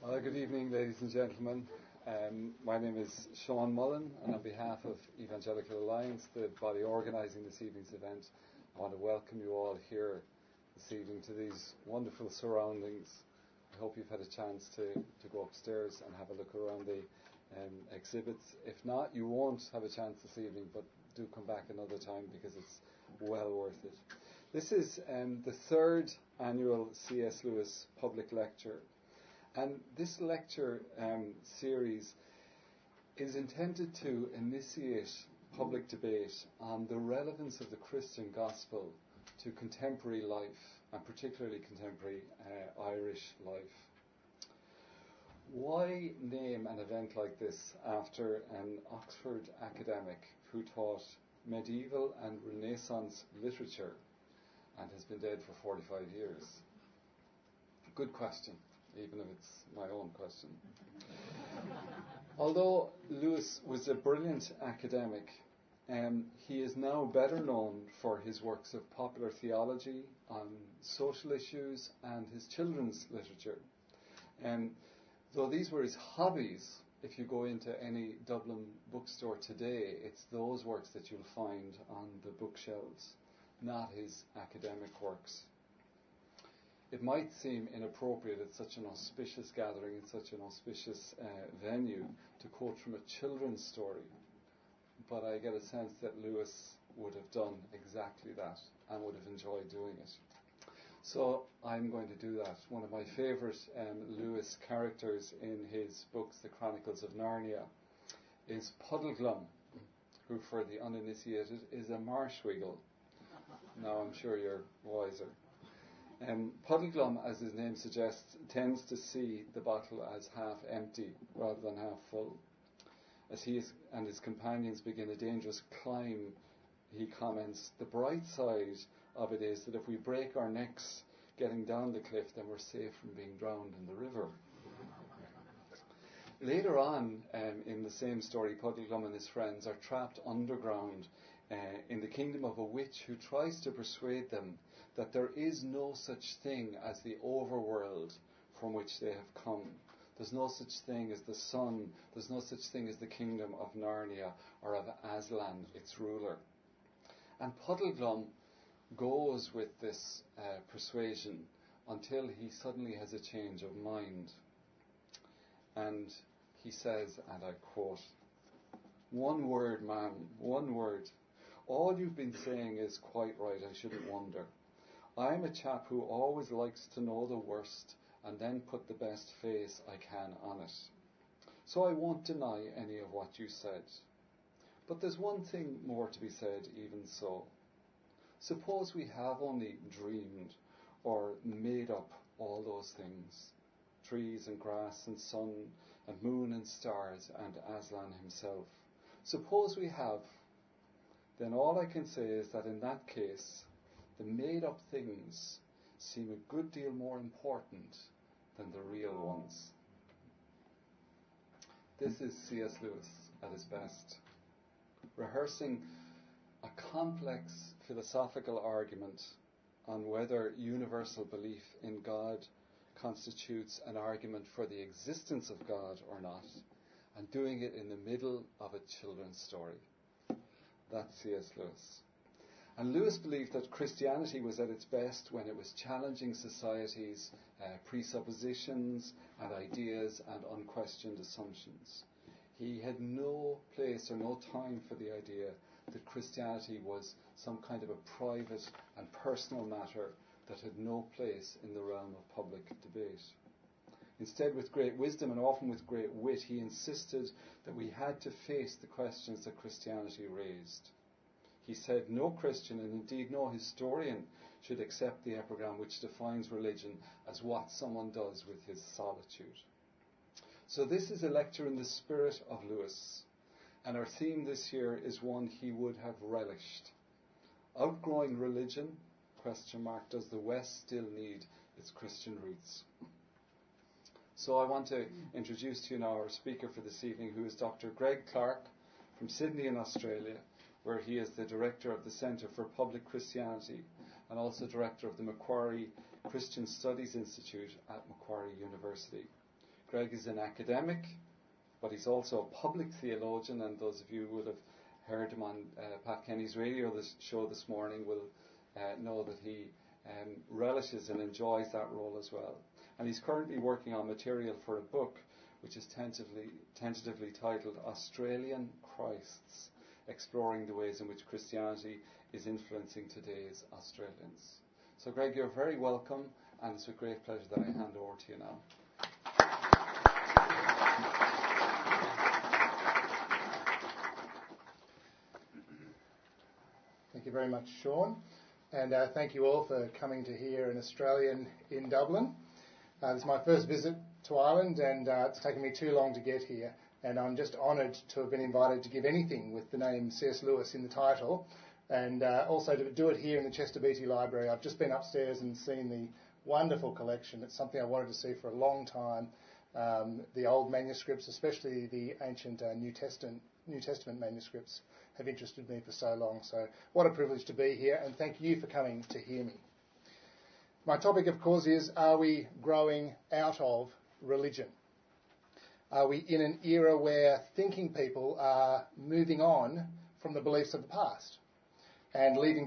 Well, good evening, ladies and gentlemen. My name is Sean Mullen, and on behalf of Evangelical Alliance, the body organising this evening's event, I want to welcome you all here this evening to these wonderful surroundings. I hope you've had a chance to go upstairs and have a look around the exhibits. If not, you won't have a chance this evening, but do come back another time because it's well worth it. This is the third annual C.S. Lewis Public Lecture. And this lecture series is intended to initiate public debate on the relevance of the Christian gospel to contemporary life, and particularly contemporary Irish life. Why name an event like this after an Oxford academic who taught medieval and Renaissance literature and has been dead for 45 years? Good question, even if it's my own question. Although Lewis was a brilliant academic, he is now better known for his works of popular theology on social issues and his children's literature. Though these were his hobbies, if you go into any Dublin bookstore today, it's those works that you'll find on the bookshelves, not his academic works. It might seem inappropriate at such an auspicious gathering, in such an auspicious venue, to quote from a children's story, but I get a sense that Lewis would have done exactly that and would have enjoyed doing it. So I'm going to do that. One of my favourite Lewis characters in his books, The Chronicles of Narnia, is Puddleglum, who for the uninitiated is a marshwiggle. Now I'm sure you're wiser. Puddleglum, as his name suggests, tends to see the bottle as half empty rather than half full. As he and his companions begin a dangerous climb, he comments, the bright side of it is that if we break our necks getting down the cliff, then we're safe from being drowned in the river. Later on in the same story, Puddleglum and his friends are trapped underground in the kingdom of a witch who tries to persuade them that there is no such thing as the overworld from which they have come. There's no such thing as the sun. There's no such thing as the kingdom of Narnia or of Aslan, its ruler. And Puddleglum goes with this persuasion until he suddenly has a change of mind. And he says, and I quote, "One word, ma'am, one word. All you've been saying is quite right, I shouldn't wonder. I'm a chap who always likes to know the worst and then put the best face I can on it. So I won't deny any of what you said. But there's one thing more to be said even so. Suppose we have only dreamed or made up all those things, trees and grass and sun and moon and stars and Aslan himself. Suppose we have, then all I can say is that in that case, the made-up things seem a good deal more important than the real ones." This is C.S. Lewis at his best, rehearsing a complex philosophical argument on whether universal belief in God constitutes an argument for the existence of God or not, and doing it in the middle of a children's story. That's C.S. Lewis. And Lewis believed that Christianity was at its best when it was challenging society's presuppositions and ideas and unquestioned assumptions. He had no place or no time for the idea that Christianity was some kind of a private and personal matter that had no place in the realm of public debate. Instead, with great wisdom and often with great wit, he insisted that we had to face the questions that Christianity raised. He said no Christian, and indeed no historian, should accept the epigram which defines religion as what someone does with his solitude. So this is a lecture in the spirit of Lewis, and our theme this year is one he would have relished. Outgrowing religion, ? Does the West still need its Christian roots? So I want to introduce to you now our speaker for this evening, who is Dr. Greg Clark from Sydney in Australia, where he is the director of the Centre for Public Christianity and also director of the Macquarie Christian Studies Institute at Macquarie University. Greg is an academic, but he's also a public theologian, and those of you who would have heard him on Pat Kenny's radio show this morning will know that he relishes and enjoys that role as well. And he's currently working on material for a book which is tentatively titled Australian Christs, exploring the ways in which Christianity is influencing today's Australians. So Greg, you're very welcome, and it's with great pleasure that I hand over to you now. Thank you very much, Sean, and thank you all for coming to hear an Australian in Dublin. This is my first visit to Ireland, and it's taken me too long to get here, and I'm just honoured to have been invited to give anything with the name C.S. Lewis in the title, and also to do it here in the Chester Beatty Library. I've just been upstairs and seen the wonderful collection. It's something I wanted to see for a long time. The old manuscripts, especially the ancient New Testament manuscripts, have interested me for so long. So what a privilege to be here, and thank you for coming to hear me. My topic, of course, is, are we growing out of religion? Are we in an era where thinking people are moving on from the beliefs of the past and leaving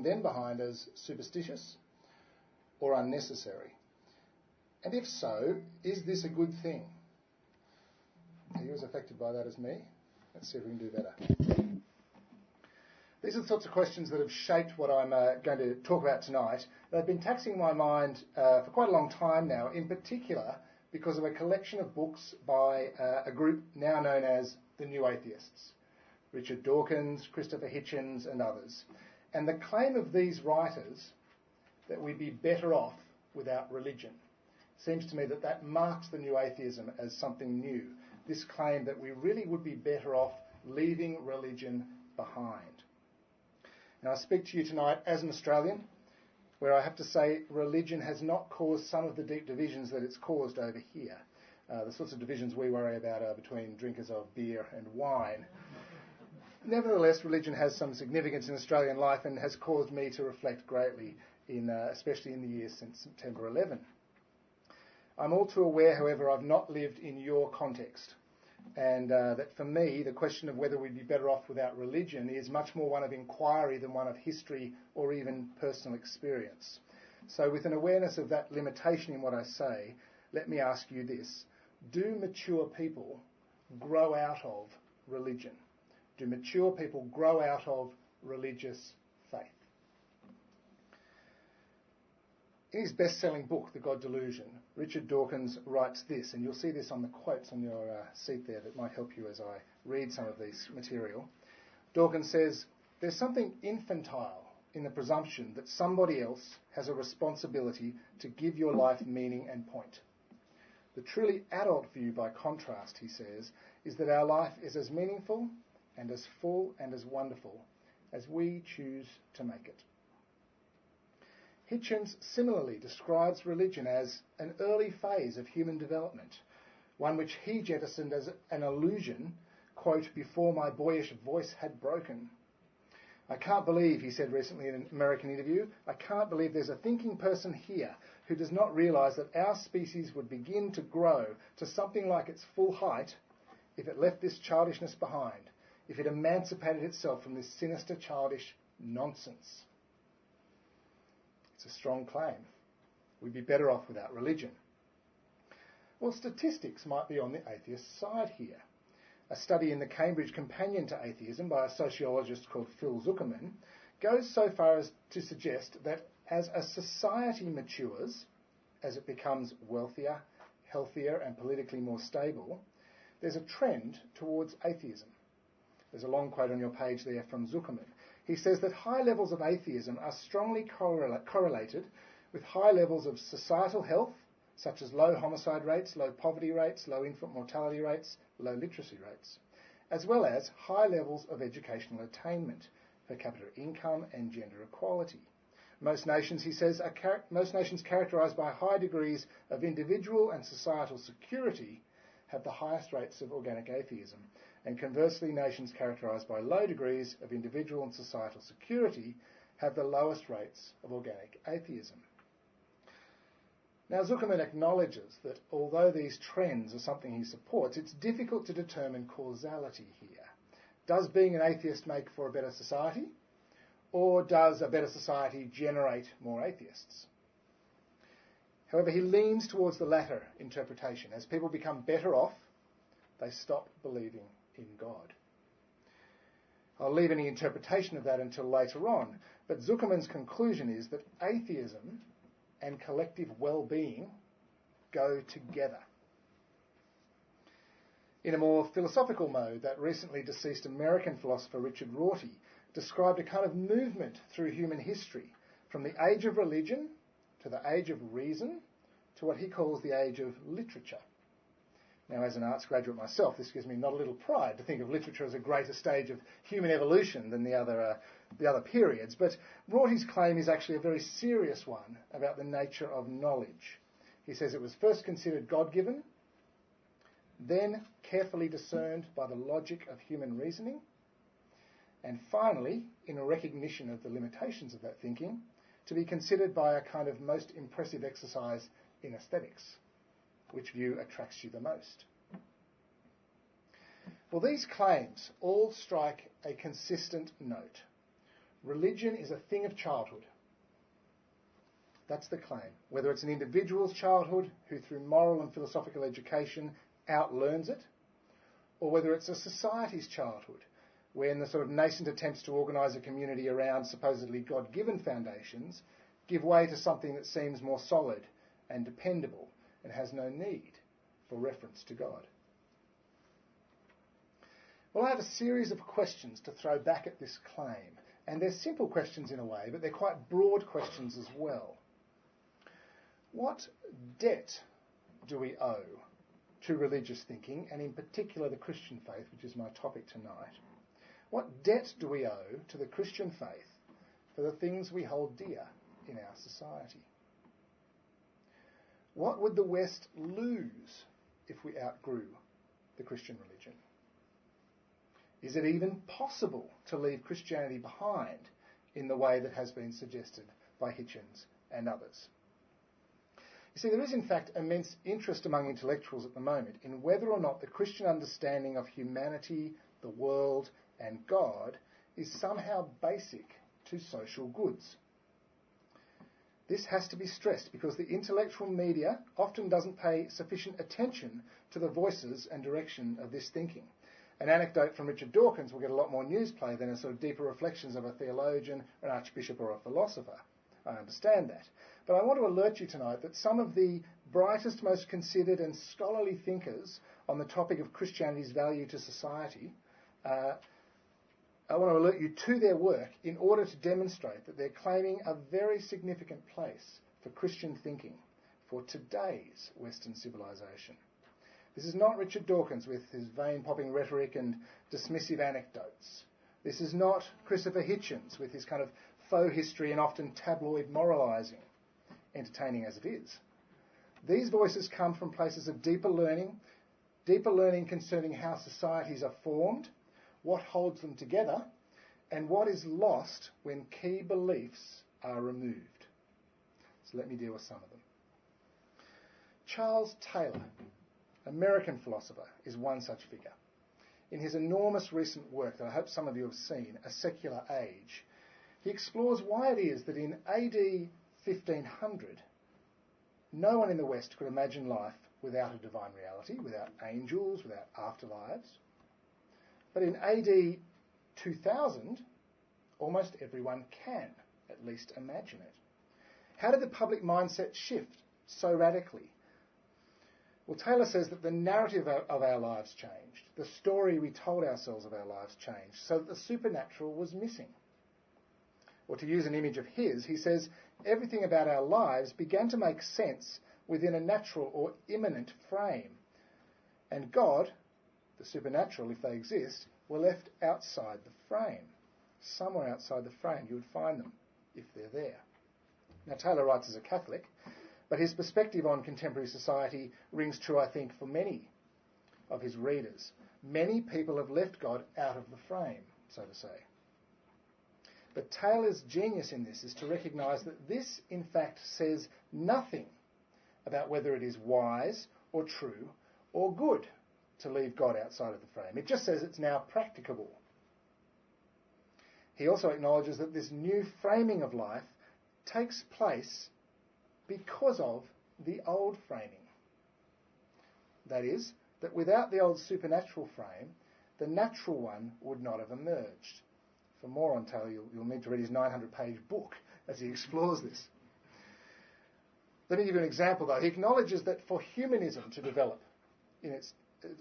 them behind as superstitious or unnecessary? And if so, is this a good thing? Are you as affected by that as me? Let's see if we can do better. These are the sorts of questions that have shaped what I'm going to talk about tonight. They've been taxing my mind for quite a long time now, in particular because of a collection of books by a group now known as the New Atheists. Richard Dawkins, Christopher Hitchens and others. And the claim of these writers that we'd be better off without religion seems to me that marks the new atheism as something new. This claim that we really would be better off leaving religion behind. Now, I speak to you tonight as an Australian, where I have to say religion has not caused some of the deep divisions that it's caused over here. The sorts of divisions we worry about are between drinkers of beer and wine. Nevertheless, religion has some significance in Australian life and has caused me to reflect greatly, especially in the years since September 11. I'm all too aware, however, I've not lived in your context, and that for me, the question of whether we'd be better off without religion is much more one of inquiry than one of history or even personal experience. So with an awareness of that limitation in what I say, let me ask you this. Do mature people grow out of religion? Do mature people grow out of religious faith? In his best-selling book, The God Delusion, Richard Dawkins writes this, and you'll see this on the quotes on your seat there that might help you as I read some of this material. Dawkins says, "There's something infantile in the presumption that somebody else has a responsibility to give your life meaning and point. The truly adult view, by contrast," he says, "is that our life is as meaningful and as full and as wonderful as we choose to make it." Hitchens similarly describes religion as an early phase of human development, one which he jettisoned as an illusion, quote, "before my boyish voice had broken." "I can't believe," he said recently in an American interview, "I can't believe there's a thinking person here who does not realise that our species would begin to grow to something like its full height if it left this childishness behind, if it emancipated itself from this sinister childish nonsense." It's a strong claim. We'd be better off without religion. Well, statistics might be on the atheist side here. A study in the Cambridge Companion to Atheism by a sociologist called Phil Zuckerman goes so far as to suggest that as a society matures, as it becomes wealthier, healthier and politically more stable, there's a trend towards atheism. There's a long quote on your page there from Zuckerman. He says that high levels of atheism are strongly correlated with high levels of societal health, such as low homicide rates, low poverty rates, low infant mortality rates, low literacy rates, as well as high levels of educational attainment, per capita income and gender equality. Most nations, he says, most nations characterised by high degrees of individual and societal security have the highest rates of organic atheism, and conversely, nations characterised by low degrees of individual and societal security have the lowest rates of organic atheism. Now, Zuckerman acknowledges that although these trends are something he supports, it's difficult to determine causality here. Does being an atheist make for a better society? Or does a better society generate more atheists? However, he leans towards the latter interpretation. As people become better off, they stop believing in God. I'll leave any interpretation of that until later on, but Zuckerman's conclusion is that atheism and collective well-being go together. In a more philosophical mode, that recently deceased American philosopher Richard Rorty described a kind of movement through human history, from the age of religion to the age of reason to what he calls the age of literature. Now, as an arts graduate myself, this gives me not a little pride to think of literature as a greater stage of human evolution than the other periods, but Rorty's claim is actually a very serious one about the nature of knowledge. He says it was first considered God-given, then carefully discerned by the logic of human reasoning, and finally, in a recognition of the limitations of that thinking, to be considered by a kind of most impressive exercise in aesthetics. Which view attracts you the most? Well, these claims all strike a consistent note. Religion is a thing of childhood. That's the claim. Whether it's an individual's childhood who through moral and philosophical education outlearns it, or whether it's a society's childhood, when the sort of nascent attempts to organise a community around supposedly God-given foundations give way to something that seems more solid and dependable and has no need for reference to God. Well, I have a series of questions to throw back at this claim, and they're simple questions in a way, but they're quite broad questions as well. What debt do we owe to religious thinking, and in particular the Christian faith, which is my topic tonight? What debt do we owe to the Christian faith for the things we hold dear in our society? What would the West lose if we outgrew the Christian religion? Is it even possible to leave Christianity behind in the way that has been suggested by Hitchens and others? You see, there is in fact immense interest among intellectuals at the moment in whether or not the Christian understanding of humanity, the world, and God is somehow basic to social goods. This has to be stressed because the intellectual media often doesn't pay sufficient attention to the voices and direction of this thinking. An anecdote from Richard Dawkins will get a lot more news play than a sort of deeper reflections of a theologian, an archbishop or a philosopher. I understand that. But I want to alert you tonight that some of the brightest, most considered and scholarly thinkers on the topic of Christianity's value to society I want to alert you to their work in order to demonstrate that they're claiming a very significant place for Christian thinking for today's Western civilization. This is not Richard Dawkins with his vein-popping rhetoric and dismissive anecdotes. This is not Christopher Hitchens with his kind of faux history and often tabloid moralising, entertaining as it is. These voices come from places of deeper learning concerning how societies are formed, what holds them together, and what is lost when key beliefs are removed. So let me deal with some of them. Charles Taylor, American philosopher, is one such figure. In his enormous recent work that I hope some of you have seen, A Secular Age, he explores why it is that in AD 1500, no one in the West could imagine life without a divine reality, without angels, without afterlives. But in AD 2000, almost everyone can at least imagine it. How did the public mindset shift so radically? Well, Taylor says that the narrative of our lives changed. The story we told ourselves of our lives changed, so that the supernatural was missing. Or to use an image of his, he says, everything about our lives began to make sense within a natural or immanent frame. And God, the supernatural, if they exist, were left outside the frame. Somewhere outside the frame you would find them, if they're there. Now, Taylor writes as a Catholic, but his perspective on contemporary society rings true, I think, for many of his readers. Many people have left God out of the frame, so to say. But Taylor's genius in this is to recognise that this, in fact, says nothing about whether it is wise or true or good to leave God outside of the frame. It just says it's now practicable. He also acknowledges that this new framing of life takes place because of the old framing. That is, that without the old supernatural frame, the natural one would not have emerged. For more on Taylor, you'll need to read his 900-page book as he explores this. Let me give you an example, though. He acknowledges that for humanism to develop,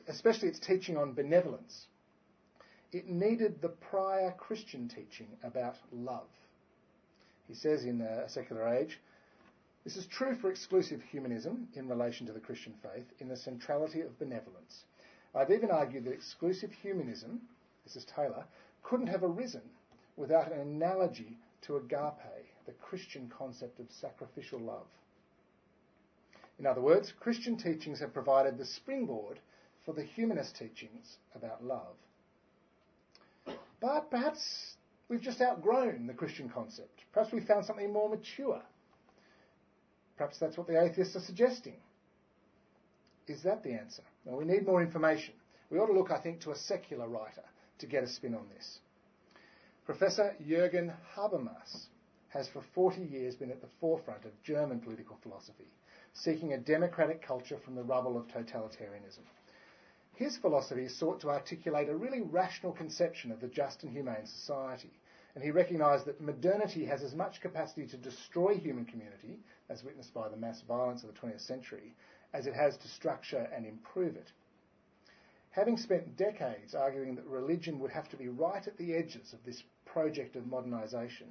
especially its teaching on benevolence, it needed the prior Christian teaching about love. He says in A Secular Age, this is true for exclusive humanism in relation to the Christian faith in the centrality of benevolence. I've even argued that exclusive humanism, this is Taylor, couldn't have arisen without an analogy to agape, the Christian concept of sacrificial love. In other words, Christian teachings have provided the springboard for the humanist teachings about love. But perhaps we've just outgrown the Christian concept. Perhaps we've found something more mature. Perhaps that's what the atheists are suggesting. Is that the answer? Well, we need more information. We ought to look, I think, to a secular writer to get a spin on this. Professor Jürgen Habermas has for 40 years been at the forefront of German political philosophy, seeking a democratic culture from the rubble of totalitarianism. His philosophy sought to articulate a really rational conception of the just and humane society, and he recognised that modernity has as much capacity to destroy human community, as witnessed by the mass violence of the 20th century, as it has to structure and improve it. Having spent decades arguing that religion would have to be right at the edges of this project of modernisation,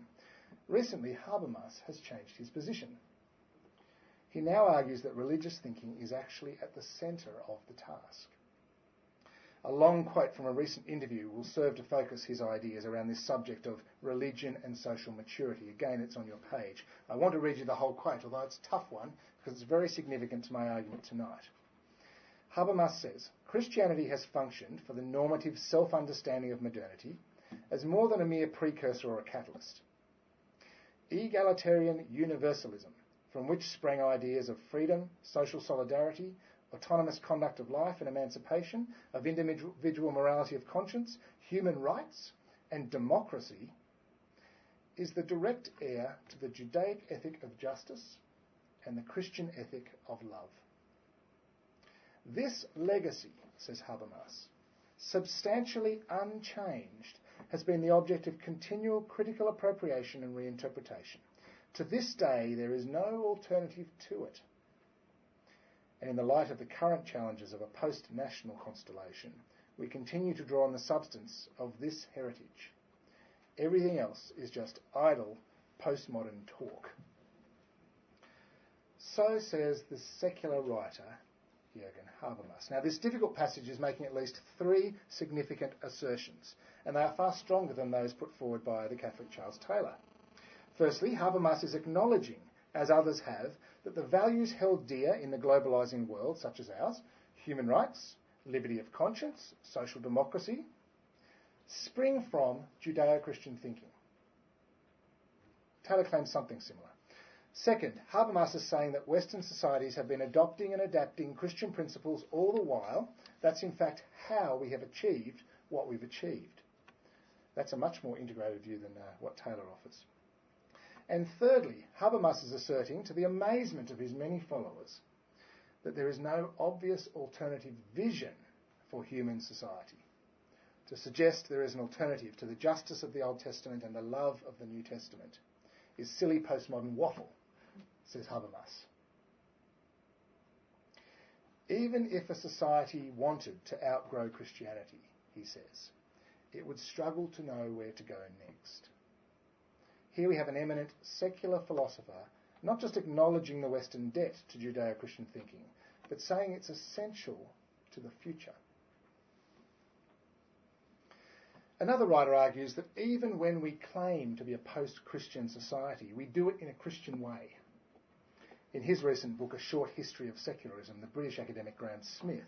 recently Habermas has changed his position. He now argues that religious thinking is actually at the centre of the task. A long quote from a recent interview will serve to focus his ideas around this subject of religion and social maturity. Again, it's on your page. I want to read you the whole quote, although it's a tough one, because it's very significant to my argument tonight. Habermas says, Christianity has functioned for the normative self-understanding of modernity as more than a mere precursor or a catalyst. Egalitarian universalism, from which sprang ideas of freedom, social solidarity, autonomous conduct of life and emancipation, of individual morality of conscience, human rights, and democracy, is the direct heir to the Judaic ethic of justice and the Christian ethic of love. This legacy, says Habermas, substantially unchanged, has been the object of continual critical appropriation and reinterpretation. To this day, there is no alternative to it. And in the light of the current challenges of a post-national constellation, we continue to draw on the substance of this heritage. Everything else is just idle, postmodern talk. So says the secular writer, Jürgen Habermas. Now, this difficult passage is making at least 3 significant assertions, and they are far stronger than those put forward by the Catholic Charles Taylor. Firstly, Habermas is acknowledging, as others have, that the values held dear in the globalising world, such as ours, human rights, liberty of conscience, social democracy, spring from Judeo-Christian thinking. Taylor claims something similar. Second, Habermas is saying that Western societies have been adopting and adapting Christian principles all the while. That's in fact how we have achieved what we've achieved. That's a much more integrated view than what Taylor offers. And thirdly, Habermas is asserting, to the amazement of his many followers, that there is no obvious alternative vision for human society. To suggest there is an alternative to the justice of the Old Testament and the love of the New Testament is silly postmodern waffle, says Habermas. Even if a society wanted to outgrow Christianity, he says, it would struggle to know where to go next. Here we have an eminent secular philosopher not just acknowledging the Western debt to Judeo-Christian thinking, but saying it's essential to the future. Another writer argues that even when we claim to be a post-Christian society, we do it in a Christian way. In his recent book, A Short History of Secularism, the British academic Graham Smith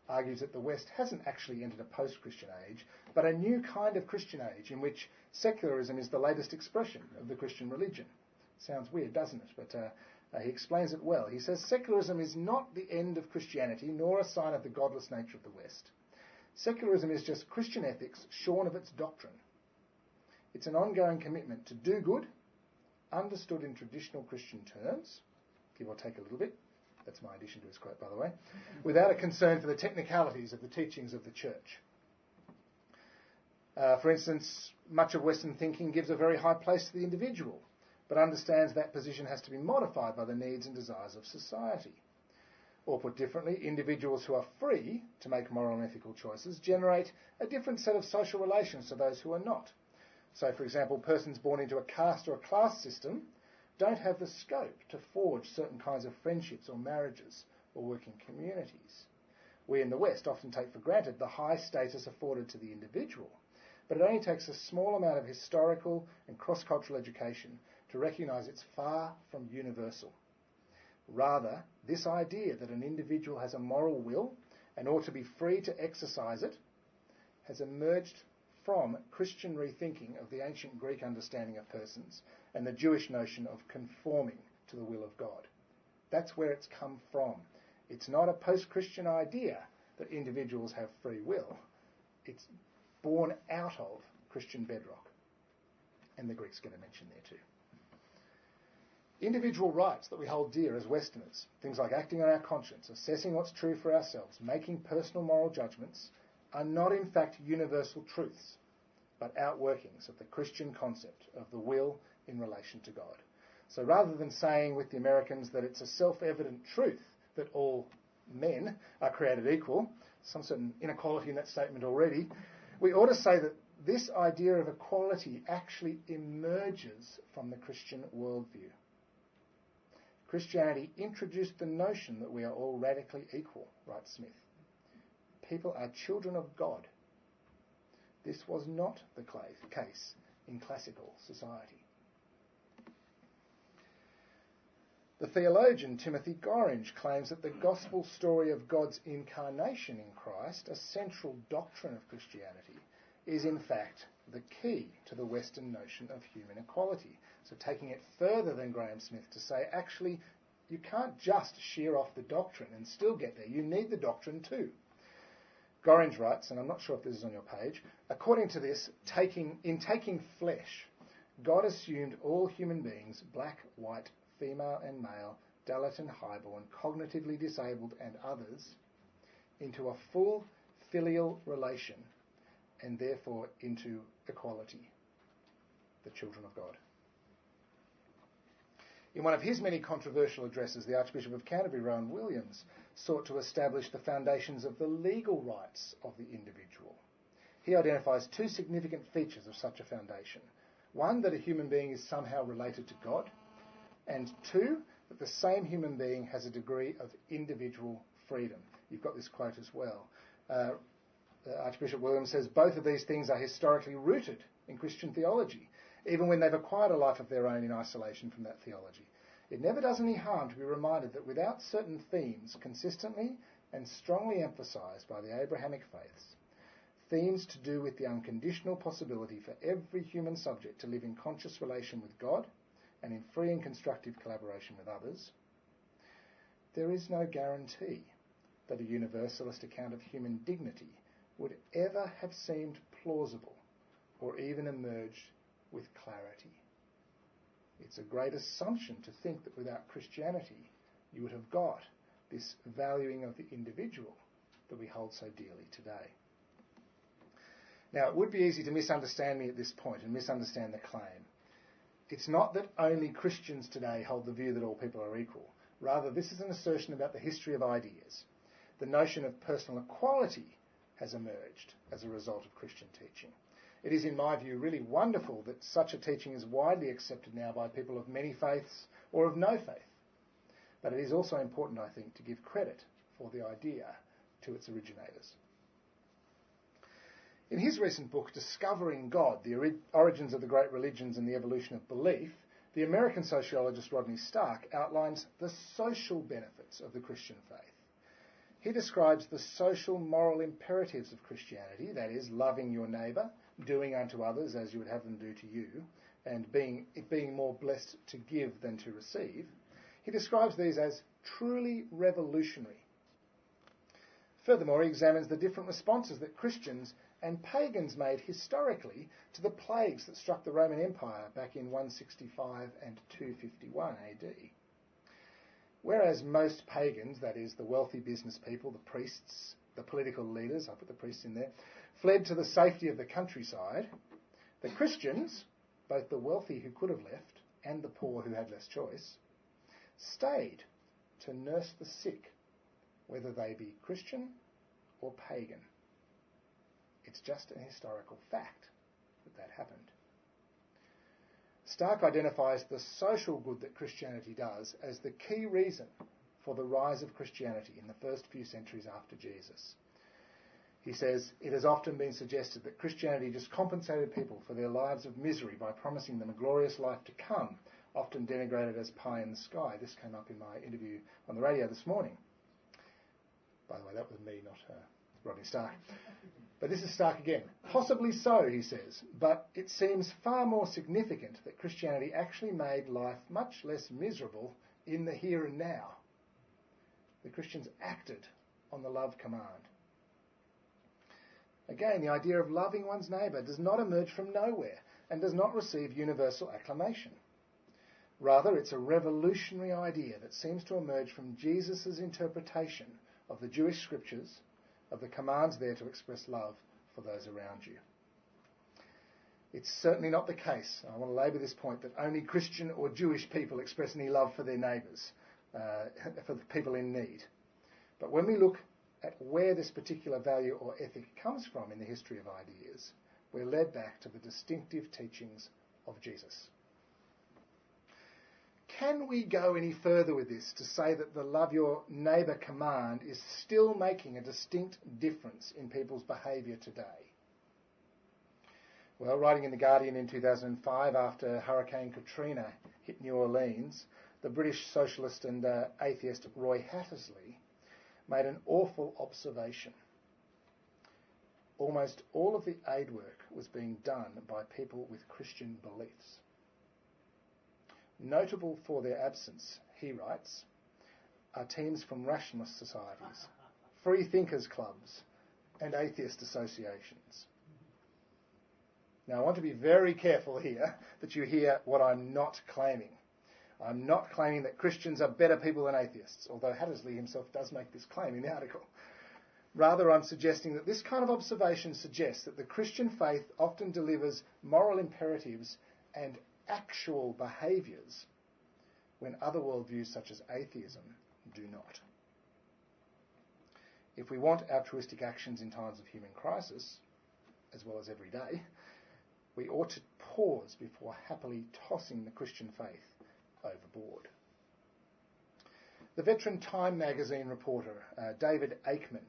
argues that the West hasn't actually entered a post-Christian age, but a new kind of Christian age in which secularism is the latest expression of the Christian religion. Sounds weird, doesn't it? But He explains it well. He says, secularism is not the end of Christianity, nor a sign of the godless nature of the West. Secularism is just Christian ethics shorn of its doctrine. It's an ongoing commitment to do good, understood in traditional Christian terms, give or take a little bit, that's my addition to his quote, by the way, without a concern for the technicalities of the teachings of the church. For instance, much of Western thinking gives a very high place to the individual, but understands that position has to be modified by the needs and desires of society. Or put differently, individuals who are free to make moral and ethical choices generate a different set of social relations to those who are not. So, for example, persons born into a caste or a class system don't have the scope to forge certain kinds of friendships or marriages or work in communities. We in the West often take for granted the high status afforded to the individual, but it only takes a small amount of historical and cross-cultural education to recognise it's far from universal. Rather, this idea that an individual has a moral will and ought to be free to exercise it has emerged from Christian rethinking of the ancient Greek understanding of persons and the Jewish notion of conforming to the will of God. That's where it's come from. It's not a post-Christian idea that individuals have free will. It's born out of Christian bedrock. And the Greeks get a mention there too. Individual rights that we hold dear as Westerners, things like acting on our conscience, assessing what's true for ourselves, making personal moral judgments, are not in fact universal truths, but outworkings of the Christian concept of the will in relation to God. So rather than saying with the Americans that it's a self-evident truth that all men are created equal, some certain inequality in that statement already, we ought to say that this idea of equality actually emerges from the Christian worldview. Christianity introduced the notion that we are all radically equal, writes Smith. People are children of God. This was not the case in classical society. The theologian Timothy Gorringe claims that the gospel story of God's incarnation in Christ, a central doctrine of Christianity, is in fact the key to the Western notion of human equality. So taking it further than Graham Smith to say, actually, you can't just shear off the doctrine and still get there. You need the doctrine too. Gorringe writes, and I'm not sure if this is on your page, according to this, in taking flesh, God assumed all human beings, black, white, female and male, Dalit and highborn, cognitively disabled and others, into a full filial relation and therefore into equality, the children of God. In one of his many controversial addresses, the Archbishop of Canterbury, Rowan Williams, sought to establish the foundations of the legal rights of the individual. He identifies two significant features of such a foundation. One, that a human being is somehow related to God, and two, that the same human being has a degree of individual freedom. You've got this quote as well. Archbishop Williams says both of these things are historically rooted in Christian theology, even when they've acquired a life of their own in isolation from that theology. It never does any harm to be reminded that without certain themes consistently and strongly emphasised by the Abrahamic faiths, themes to do with the unconditional possibility for every human subject to live in conscious relation with God and in free and constructive collaboration with others, there is no guarantee that a universalist account of human dignity would ever have seemed plausible or even emerged with clarity. It's a great assumption to think that without Christianity you would have got this valuing of the individual that we hold so dearly today. Now, it would be easy to misunderstand me at this point and misunderstand the claim. It's not that only Christians today hold the view that all people are equal. Rather, this is an assertion about the history of ideas. The notion of personal equality has emerged as a result of Christian teaching. It is, in my view, really wonderful that such a teaching is widely accepted now by people of many faiths or of no faith. But it is also important, I think, to give credit for the idea to its originators. In his recent book, Discovering God, The Origins of the Great Religions and the Evolution of Belief, the American sociologist Rodney Stark outlines the social benefits of the Christian faith. He describes the social moral imperatives of Christianity, that is, loving your neighbour, doing unto others as you would have them do to you, and being more blessed to give than to receive, He describes these as truly revolutionary. Furthermore, he examines the different responses that Christians and pagans made historically to the plagues that struck the Roman Empire back in 165 and 251 AD. Whereas most pagans, that is, the wealthy business people, the priests, the political leaders, I put the priests in there, fled to the safety of the countryside, the Christians, both the wealthy who could have left and the poor who had less choice, stayed to nurse the sick, whether they be Christian or pagan. It's just an historical fact that happened. Stark identifies the social good that Christianity does as the key reason for the rise of Christianity in the first few centuries after Jesus. He says, it has often been suggested that Christianity just compensated people for their lives of misery by promising them a glorious life to come, often denigrated as pie in the sky. This came up in my interview on the radio this morning. By the way, that was me, not Rodney Stark. But this is Stark again. Possibly so, he says, but it seems far more significant that Christianity actually made life much less miserable in the here and now. The Christians acted on the love command. Again, the idea of loving one's neighbour does not emerge from nowhere and does not receive universal acclamation. Rather, it's a revolutionary idea that seems to emerge from Jesus' interpretation of the Jewish scriptures, of the commands there to express love for those around you. It's certainly not the case, I want to labour this point, that only Christian or Jewish people express any love for their neighbours, for the people in need. But when we look at where this particular value or ethic comes from in the history of ideas, we're led back to the distinctive teachings of Jesus. Can we go any further with this to say that the love your neighbour command is still making a distinct difference in people's behaviour today? Well, writing in The Guardian in 2005 after Hurricane Katrina hit New Orleans, the British socialist and atheist Roy Hattersley made an awful observation. Almost all of the aid work was being done by people with Christian beliefs. Notable for their absence, he writes, are teams from rationalist societies, free thinkers clubs, and atheist associations. Now, I want to be very careful here that you hear what I'm not claiming. I'm not claiming that Christians are better people than atheists, although Hattersley himself does make this claim in the article. Rather, I'm suggesting that this kind of observation suggests that the Christian faith often delivers moral imperatives and actual behaviours when other worldviews such as atheism do not. If we want altruistic actions in times of human crisis, as well as every day, we ought to pause before happily tossing the Christian faith overboard. The veteran Time magazine reporter David Aikman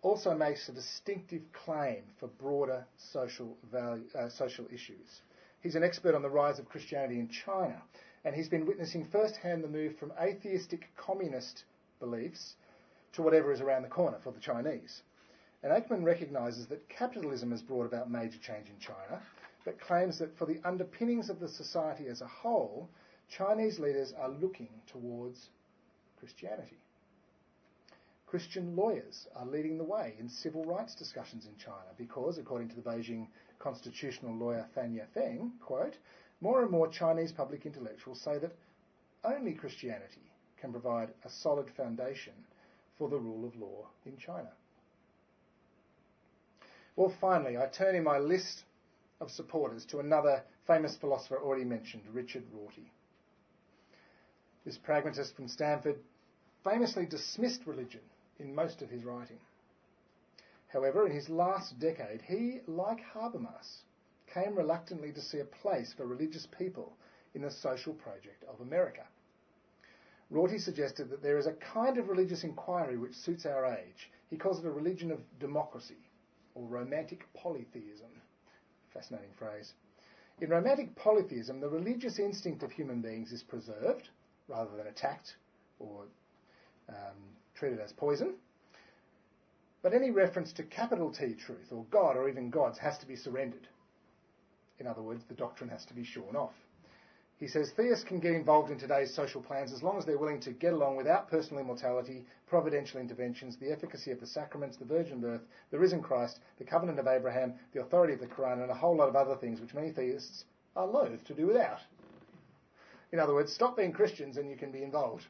also makes a distinctive claim for broader social issues. He's an expert on the rise of Christianity in China, and he's been witnessing firsthand the move from atheistic communist beliefs to whatever is around the corner for the Chinese. And Aikman recognises that capitalism has brought about major change in China, but claims that for the underpinnings of the society as a whole, Chinese leaders are looking towards Christianity. Christian lawyers are leading the way in civil rights discussions in China because, according to the Beijing constitutional lawyer Fan Yafeng, quote, more and more Chinese public intellectuals say that only Christianity can provide a solid foundation for the rule of law in China. Well, finally, I turn in my list of supporters to another famous philosopher already mentioned, Richard Rorty. This pragmatist from Stanford famously dismissed religion in most of his writing. However, in his last decade, he, like Habermas, came reluctantly to see a place for religious people in the social project of America. Rorty suggested that there is a kind of religious inquiry which suits our age. He calls it a religion of democracy, or romantic polytheism. Fascinating phrase. In romantic polytheism, the religious instinct of human beings is preserved, rather than attacked or treated as poison. But any reference to capital T truth, or God, or even gods, has to be surrendered. In other words, the doctrine has to be shorn off. He says theists can get involved in today's social plans as long as they're willing to get along without personal immortality, providential interventions, the efficacy of the sacraments, the virgin birth, the risen Christ, the covenant of Abraham, the authority of the Quran, and a whole lot of other things which many theists are loath to do without. In other words, stop being Christians and you can be involved.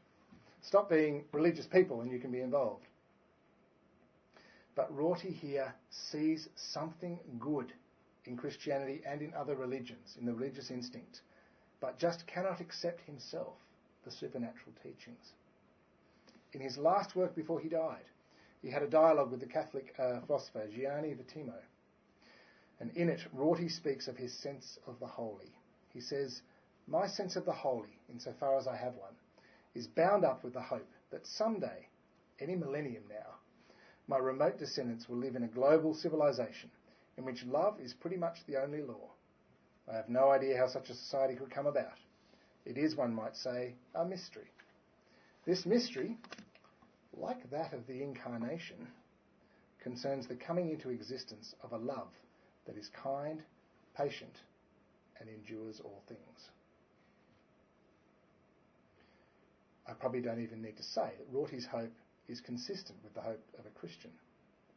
Stop being religious people and you can be involved. But Rorty here sees something good in Christianity and in other religions, in the religious instinct, but just cannot accept himself the supernatural teachings. In his last work before he died, he had a dialogue with the Catholic philosopher Gianni Vattimo, and in it Rorty speaks of his sense of the holy. He says, "My sense of the holy, insofar as I have one, is bound up with the hope that someday, any millennium now, my remote descendants will live in a global civilization in which love is pretty much the only law. I have no idea how such a society could come about. It is, one might say, a mystery. This mystery, like that of the Incarnation, concerns the coming into existence of a love that is kind, patient, and endures all things." I probably don't even need to say that Rorty's hope is consistent with the hope of a Christian,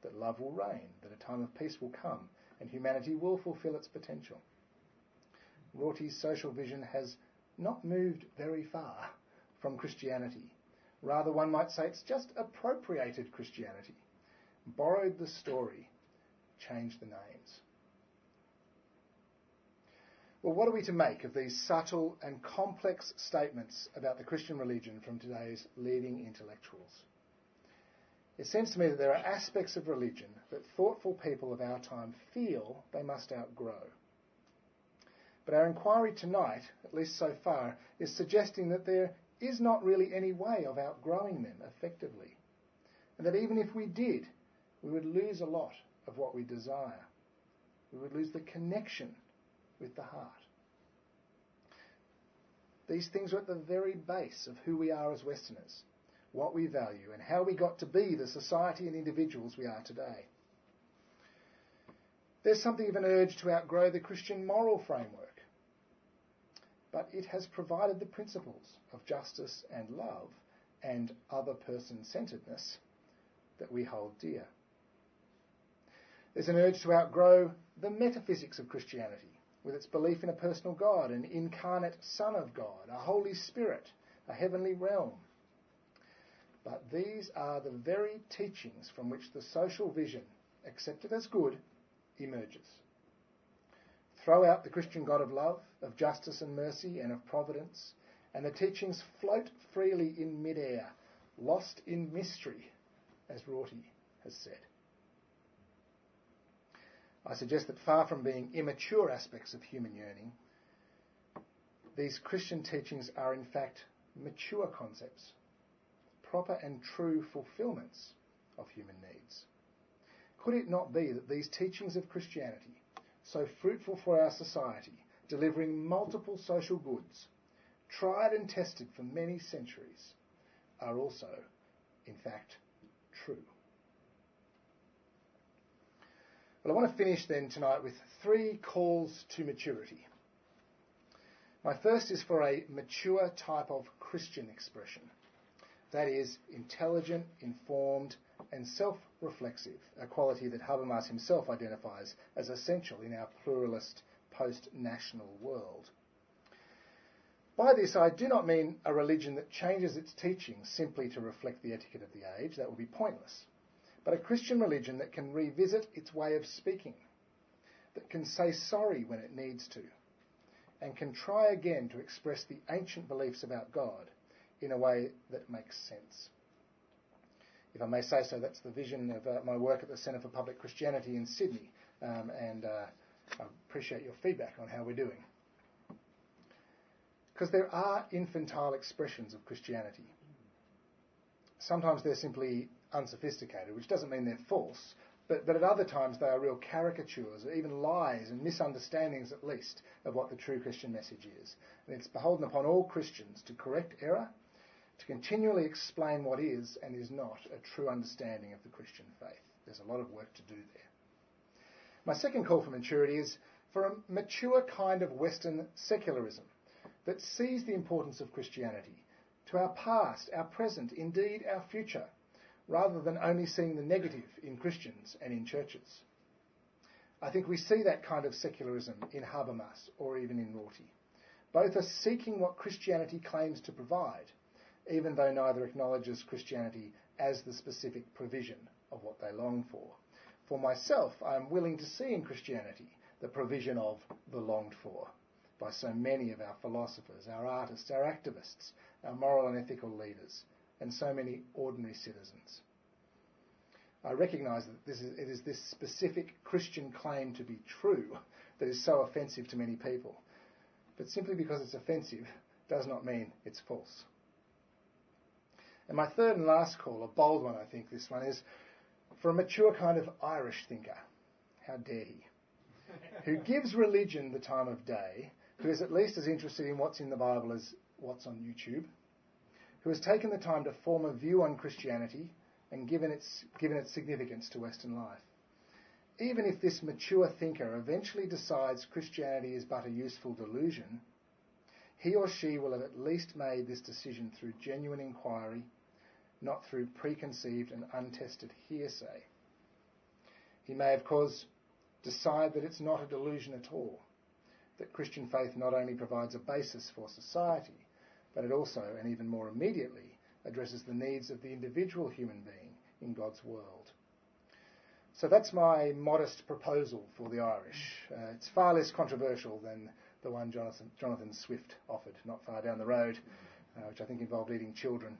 that love will reign, that a time of peace will come, and humanity will fulfil its potential. Rorty's social vision has not moved very far from Christianity. Rather, one might say it's just appropriated Christianity, borrowed the story, changed the names. Well, what are we to make of these subtle and complex statements about the Christian religion from today's leading intellectuals? It seems to me that there are aspects of religion that thoughtful people of our time feel they must outgrow. But our inquiry tonight, at least so far, is suggesting that there is not really any way of outgrowing them effectively, and that even if we did, we would lose a lot of what we desire. We would lose the connection with the heart. These things are at the very base of who we are as Westerners, what we value, and how we got to be the society and individuals we are today. There's something of an urge to outgrow the Christian moral framework, but it has provided the principles of justice and love and other person-centeredness that we hold dear. There's an urge to outgrow the metaphysics of Christianity, with its belief in a personal God, an incarnate Son of God, a Holy Spirit, a heavenly realm. But these are the very teachings from which the social vision, accepted as good, emerges. Throw out the Christian God of love, of justice and mercy, and of providence, and the teachings float freely in mid-air, lost in mystery, as Rorty has said. I suggest that far from being immature aspects of human yearning, these Christian teachings are in fact mature concepts, proper and true fulfilments of human needs. Could it not be that these teachings of Christianity, so fruitful for our society, delivering multiple social goods, tried and tested for many centuries, are also, in fact, true? Well, I want to finish then tonight with 3 calls to maturity. My first is for a mature type of Christian expression. That is, intelligent, informed, and self-reflexive, a quality that Habermas himself identifies as essential in our pluralist, post-national world. By this, I do not mean a religion that changes its teachings simply to reflect the etiquette of the age. That would be pointless. But a Christian religion that can revisit its way of speaking, that can say sorry when it needs to, and can try again to express the ancient beliefs about God in a way that makes sense. If I may say so, that's the vision of my work at the Centre for Public Christianity in Sydney, and I appreciate your feedback on how we're doing. Because there are infantile expressions of Christianity. Sometimes they're simply unsophisticated, which doesn't mean they're false, but at other times they are real caricatures, or even lies and misunderstandings at least, of what the true Christian message is. And it's beholden upon all Christians to correct error, to continually explain what is and is not a true understanding of the Christian faith. There's a lot of work to do there. My second call for maturity is for a mature kind of Western secularism that sees the importance of Christianity to our past, our present, indeed our future, rather than only seeing the negative in Christians and in churches. I think we see that kind of secularism in Habermas or even in Rorty. Both are seeking what Christianity claims to provide, even though neither acknowledges Christianity as the specific provision of what they long for. For myself, I am willing to see in Christianity the provision of the longed for by so many of our philosophers, our artists, our activists, our moral and ethical leaders, and so many ordinary citizens. I recognise that it is this specific Christian claim to be true that is so offensive to many people. But simply because it's offensive does not mean it's false. And my third and last call, a bold one I think this one, is for a mature kind of Irish thinker. How dare he? Who gives religion the time of day, who is at least as interested in what's in the Bible as what's on YouTube, who has taken the time to form a view on Christianity and given its significance to Western life. Even if this mature thinker eventually decides Christianity is but a useful delusion, he or she will have at least made this decision through genuine inquiry, not through preconceived and untested hearsay. He may, of course, decide that it's not a delusion at all, that Christian faith not only provides a basis for society, but it also, and even more immediately, addresses the needs of the individual human being in God's world. So that's my modest proposal for the Irish. It's far less controversial than the one Jonathan Swift offered not far down the road, which I think involved eating children.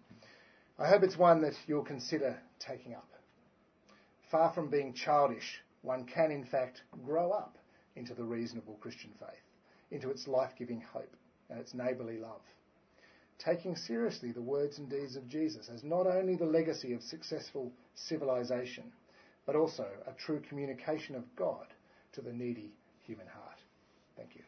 I hope it's one that you'll consider taking up. Far from being childish, one can in fact grow up into the reasonable Christian faith, into its life-giving hope and its neighbourly love, taking seriously the words and deeds of Jesus as not only the legacy of successful civilization, but also a true communication of God to the needy human heart. Thank you.